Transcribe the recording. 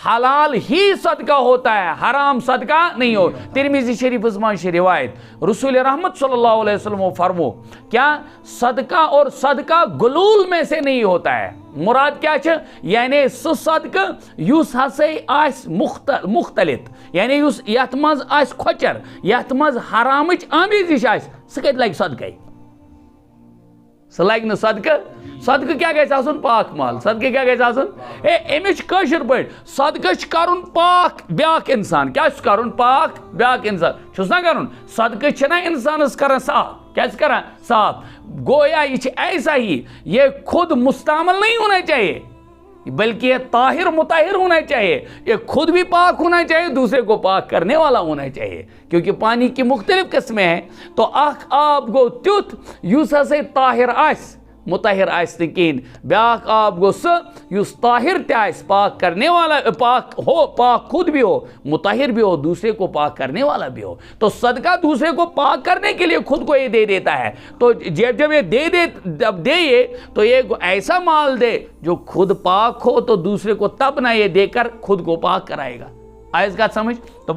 حلال ہی صدقہ ہوتا ہے، حرام صدقہ نہیں ہو۔ ترمذی شریف مَنٛز چھِ روایت رسول رحمت صلی اللہ علیہ وسلم فرمو کیا صدقہ اور صدقہ غلول میں سے نہیں ہوتا ہے۔ مراد کیا چھِ یعنی سُہ صدقہ یُس ہسا آسہِ مختلط یعنی یُس یتھ منٛز آسہِ کھۄچر، یتھ منٛز حرامٕچ آمیزش آسہِ، سُہ کتہِ لگہِ صدقے؟ سُہ لگہِ نہٕ صدقہٕ۔ صدقہٕ کیا گژھِ آسُن؟ پاک مال۔ صدقہٕ کیا گژھِ آسُن؟ امِچ کٲشِر پٲٹھۍ صدقہٕ چھُ کرُن پاک بیاکھ انسان۔ کیا چھُ کرُن؟ پاک بیاکھ انسان چھُس نا کرُن۔ صدقہٕ چھِ نا انسانس کران صاف، کیا چھِ کران؟ صاف۔ گویا یہ چھِ ایسا ہی، یہ خود مستعمل نہیں ہونا چاہیے بلکہ یہ طاہر مطہر ہونا چاہیے، یہ خود بھی پاک ہونا چاہیے، دوسرے کو پاک کرنے والا ہونا چاہیے، کیونکہ پانی کی مختلف قسمیں ہیں۔ تو اخ آب گو تیُتھ یُس ہسا طاہر آسہِ، مطہر آسہِ نہٕ کِہیٖنۍ، بیاکھ آب گو سُہ یُس طاہر تہِ آسہِ، پاک کرنے والا، پاک ہو، پاک خود بھی ہو، مطہر بھی ہو، دوسرے کو پاک کرنے والا بھی ہو۔ تو صدقہ دوسرے کو پاک کرنے کے لیے خود کو یہ دے دیتا ہے۔ تو جب یہ دے یہ تو یہ ایسا مال دے جو خود پاک ہو، تو دوسرے کو تب نہ یہ دے کر خود کو پاک کرائے گا۔ آئے اس کا سمجھ؟ تو